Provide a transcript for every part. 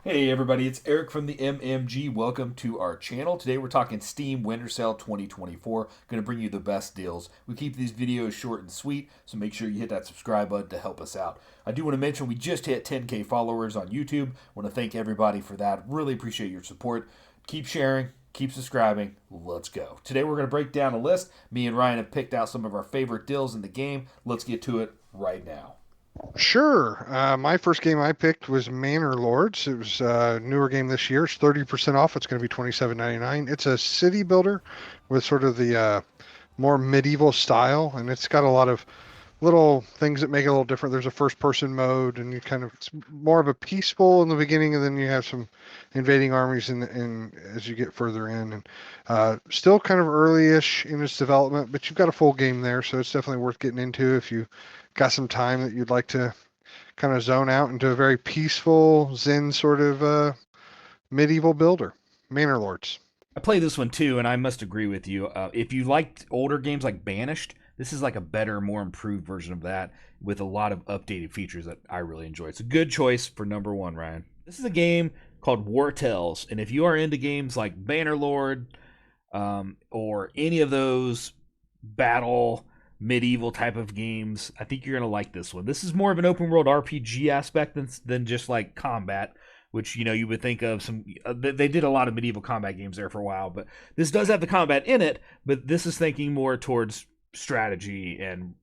Hey everybody, it's Eric from the MMG. Welcome to our channel. Today we're talking Steam Winter Sale 2024. Going to bring you the best deals. We keep these videos short and sweet, so make sure you hit that subscribe button to help us out. I do want to mention we just hit 10K followers on YouTube. Want to thank everybody for that. Really appreciate your support. Keep sharing, keep subscribing. Let's go. Today we're going to break down a list. Me and Ryan have picked out some of our favorite deals in the game. Let's get to it right now. Sure. My first game I picked was Manor Lords. It was a newer game this year. It's 30% off. It's going to be 27.99. It's a city builder with sort of the more medieval style, and it's got a lot of little things that make it a little different. There's a first person mode, and it's more of a peaceful in the beginning, and then you have some invading armies in as you get further in, and still kind of early-ish in its development, but you've got a full game there, so it's definitely worth getting into if you got some time that you'd like to kind of zone out into a very peaceful Zen sort of medieval builder. Manor Lords. I play this one too, and I must agree with you. If you liked older games like Banished, this is like a better, more improved version of that with a lot of updated features that I really enjoy. It's a good choice for number one, Ryan. This is a game called War Tales, and if you are into games like Banner Lord or any of those battle medieval type of games, I think you're gonna like this one. This is more of an open world RPG aspect than just like combat, which you would think of some. They did a lot of medieval combat games there for a while, but this does have the combat in it. But this is thinking more towards strategy and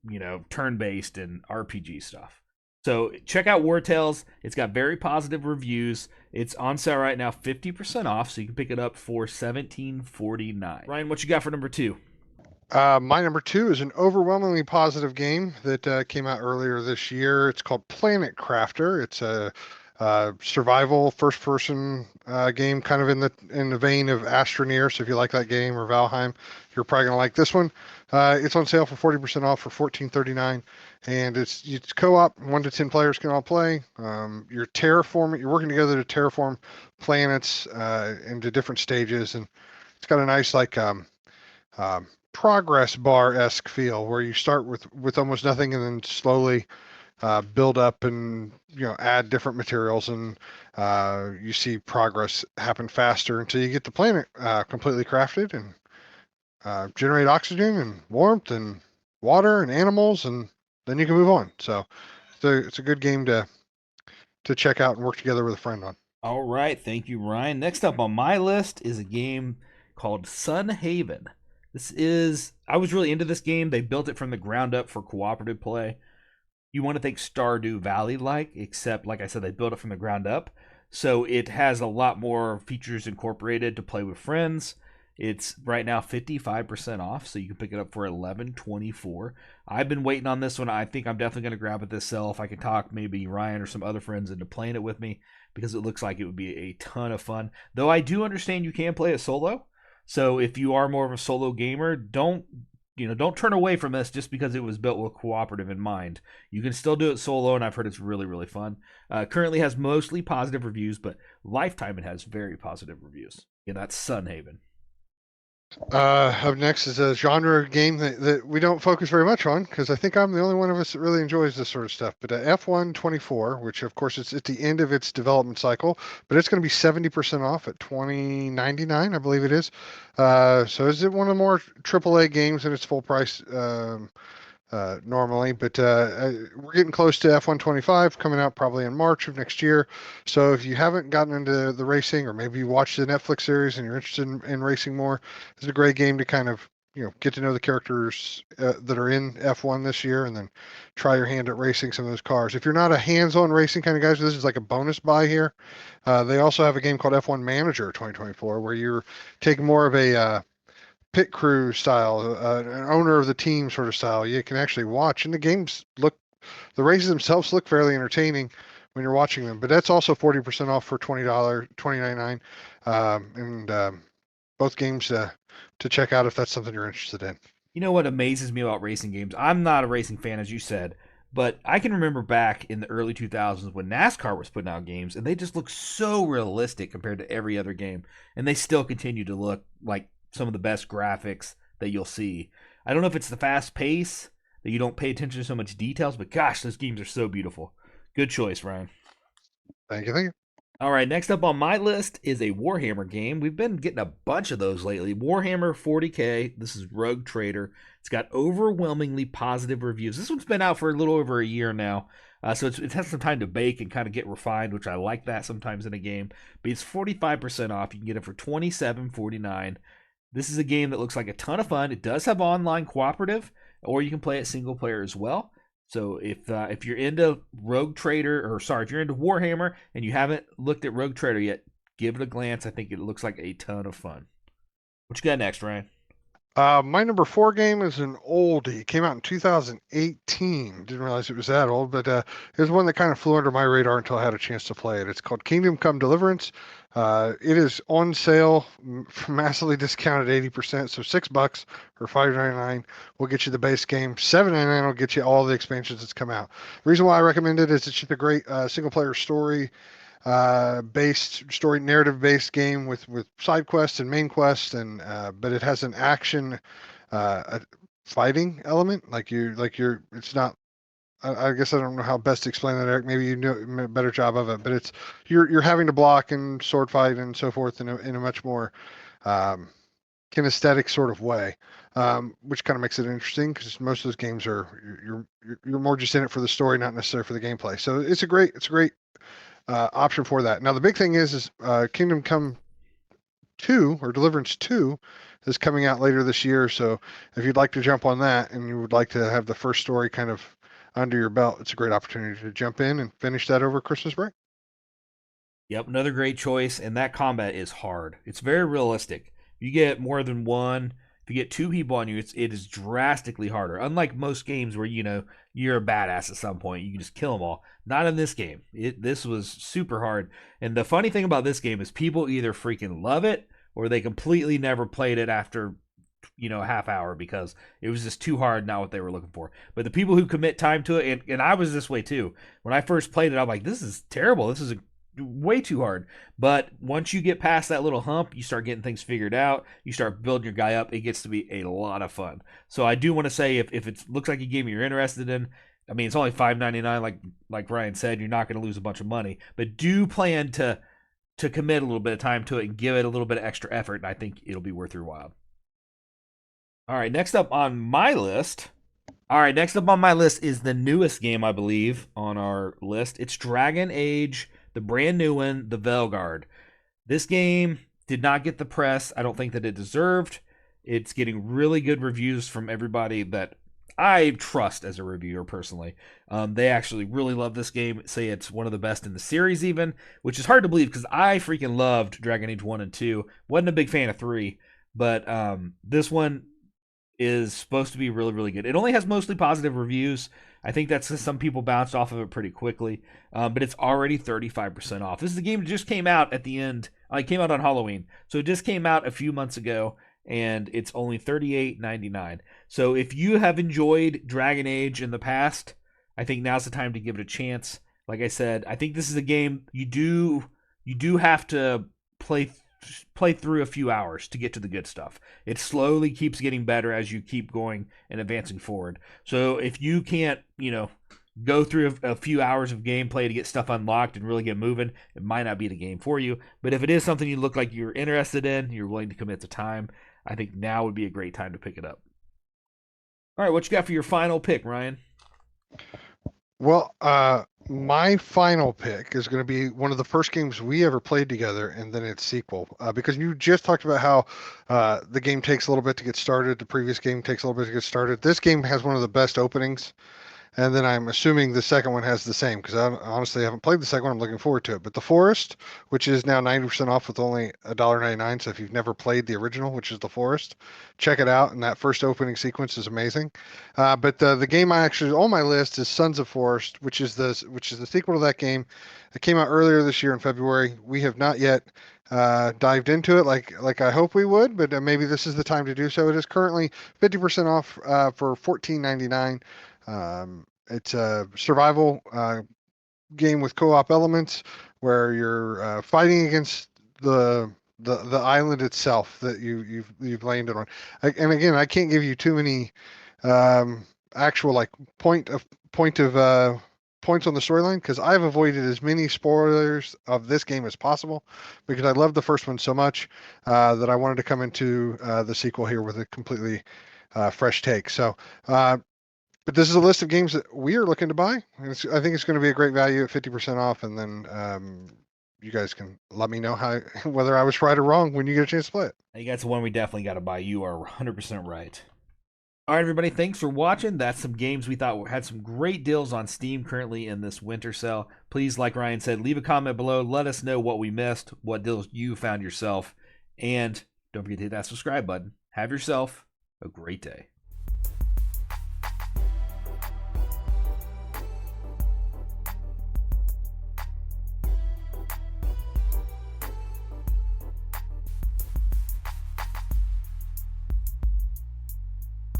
turn based and RPG stuff. So check out War Tales. It's got very positive reviews. It's on sale right now, 50% off, so you can pick it up for $17.49. Ryan, what you got for number two? My number two is an overwhelmingly positive game that came out earlier this year. It's called Planet Crafter. It's a survival first-person game, kind of in the vein of Astroneer. So if you like that game or Valheim, you're probably gonna like this one. It's on sale for 40% off for 14.39, and it's co-op. 1 to 10 players can all play. You're terraforming. You're working together to terraform planets into different stages, and it's got a nice um, progress bar-esque feel where you start with almost nothing and then slowly build up and add different materials, and you see progress happen faster until you get the planet completely crafted and generate oxygen and warmth and water and animals, and then you can move on. So it's a good game to check out and work together with a friend on. All right, thank you, Ryan. Next up on my list is a game called Sun Haven. I was really into this game. They built it from the ground up for cooperative play. You want to think Stardew Valley like, except, like I said, they built it from the ground up. So it has a lot more features incorporated to play with friends. It's right now 55% off, so you can pick it up for 11.24. I've been waiting on this one. I think I'm definitely going to grab it this sale if I can talk maybe Ryan or some other friends into playing it with me, because it looks like it would be a ton of fun. Though I do understand you can play it solo. So if you are more of a solo gamer, don't turn away from this just because it was built with cooperative in mind. You can still do it solo, and I've heard it's really, really fun. Currently has mostly positive reviews, but lifetime it has very positive reviews. Yeah, that's Sunhaven. Up next is a genre game that we don't focus very much on because I think I'm the only one of us that really enjoys this sort of stuff. But F1 24, which of course it's at the end of its development cycle, but it's going to be 70% off at 20.99, I believe it is. So is it one of the more AAA games in its full price normally, but we're getting close to F125 coming out probably in March of next year. So if you haven't gotten into the racing, or maybe you watched the Netflix series and you're interested in racing more, it's a great game to kind of get to know the characters that are in F1 this year, and then try your hand at racing some of those cars. If you're not a hands-on racing kind of guy, so this is like a bonus buy here. They also have a game called F1 Manager 2024, where you're taking more of a pit crew style, an owner of the team sort of style. You can actually watch, and the races themselves look fairly entertaining when you're watching them. But that's also 40% off for $20, 20.99, and both games to check out if that's something you're interested in. You know what amazes me about racing games? I'm not a racing fan, as you said, but I can remember back in the early 2000s when NASCAR was putting out games, and they just looked so realistic compared to every other game, and they still continue to look like some of the best graphics that you'll see. I don't know if it's the fast pace that you don't pay attention to so much details, but gosh, those games are so beautiful. Good choice, Ryan. Thank you. Thank you. All right, next up on my list is a Warhammer game. We've been getting a bunch of those lately. Warhammer 40K. This is Rogue Trader. It's got overwhelmingly positive reviews. This one's been out for a little over a year now. So it has some time to bake and kind of get refined, which I like that sometimes in a game. But it's 45% off. You can get it for $27.49. This is a game that looks like a ton of fun. It does have online cooperative, or you can play it single player as well. So if you're into if you're into Warhammer and you haven't looked at Rogue Trader yet, give it a glance. I think it looks like a ton of fun. What you got next, Ryan? My number 4 game is an oldie. It came out in 2018. Didn't realize it was that old, but it was one that kind of flew under my radar until I had a chance to play it. It's called Kingdom Come Deliverance. It is on sale, massively discounted 80%, so $6 or $5.99 will get you the base game. $7.99 will get you all the expansions that's come out. The reason why I recommend it is it's just a great single player story narrative based game with side quests and main quests, and but it has an action a fighting element. It's not. I guess I don't know how best to explain that, Eric. Maybe you know a better job of it, but it's you're having to block and sword fight and so forth in a much more kinesthetic sort of way, which kind of makes it interesting because most of those games are you're more just in it for the story, not necessarily for the gameplay. So it's a great option for that. Now the big thing is Kingdom Come 2 or Deliverance 2 is coming out later this year. So if you'd like to jump on that and you would like to have the first story kind of under your belt, it's a great opportunity to jump in and finish that over Christmas break. Yep, another great choice, and that combat is hard. It's very realistic. If you get more than one, if you get two people on you, it is drastically harder. Unlike most games where you're a badass at some point, you can just kill them all. Not in this game. This was super hard. And the funny thing about this game is people either freaking love it or they completely never played it after a half hour because it was just too hard, not what they were looking for. But the people who commit time to it, and I was this way too. When I first played it, I'm like, this is terrible. This is way too hard. But once you get past that little hump, you start getting things figured out. You start building your guy up. It gets to be a lot of fun. So I do want to say, if it looks like a game you're interested in, I mean, it's only $5.99, like Ryan said. You're not going to lose a bunch of money, but do plan to commit a little bit of time to it and give it a little bit of extra effort, and I think it'll be worth your while. All right, next up on my list is the newest game, I believe, on our list. It's Dragon Age, the brand new one, the Veilguard. This game did not get the press I don't think that it deserved. It's getting really good reviews from everybody that I trust as a reviewer personally. They actually really love this game, say it's one of the best in the series even, which is hard to believe because I freaking loved Dragon Age 1 and 2. Wasn't a big fan of 3, but this one is supposed to be really, really good. It only has mostly positive reviews. I think that's some people bounced off of it pretty quickly, but it's already 35% off. This is a game that just came out at the end. It came out on Halloween, so it just came out a few months ago, and it's only $38.99. So if you have enjoyed Dragon Age in the past, I think now's the time to give it a chance. Like I said, I think this is a game you do have to play through a few hours to get to the good stuff. It slowly keeps getting better as you keep going and advancing forward. So if you can't, go through a few hours of gameplay to get stuff unlocked and really get moving, it might not be the game for you. But if it is something you look like you're interested in, you're willing to commit the time, I think now would be a great time to pick it up. All right, what you got for your final pick, Ryan? Well, my final pick is going to be one of the first games we ever played together, and then its sequel. Because you just talked about how the game takes a little bit to get started. The previous game takes a little bit to get started. This game has one of the best openings. And then I'm assuming the second one has the same because I honestly haven't played the second one. I'm looking forward to it. But The Forest, which is now 90% off with only $1.99. So if you've never played the original, which is The Forest, check it out. And that first opening sequence is amazing. But the game I actually on my list is Sons of Forest, which is the sequel to that game. It came out earlier this year in February. We have not yet dived into it like I hope we would, but maybe this is the time to do so. It is currently 50% off for $14.99. It's a survival game with co-op elements where you're fighting against the island itself that you've landed on. And again, I can't give you too many actual point of points on the storyline because I've avoided as many spoilers of this game as possible because I love the first one so much that I wanted to come into the sequel here with a completely fresh take. So, but this is a list of games that we are looking to buy. I think it's going to be a great value at 50% off, and then you guys can let me know how whether I was right or wrong when you get a chance to play it. I think that's one we definitely got to buy. You are 100% right. All right, everybody, thanks for watching. That's some games we thought had some great deals on Steam currently in this winter sale. Please, like Ryan said, leave a comment below. Let us know what we missed, what deals you found yourself, and don't forget to hit that subscribe button. Have yourself a great day.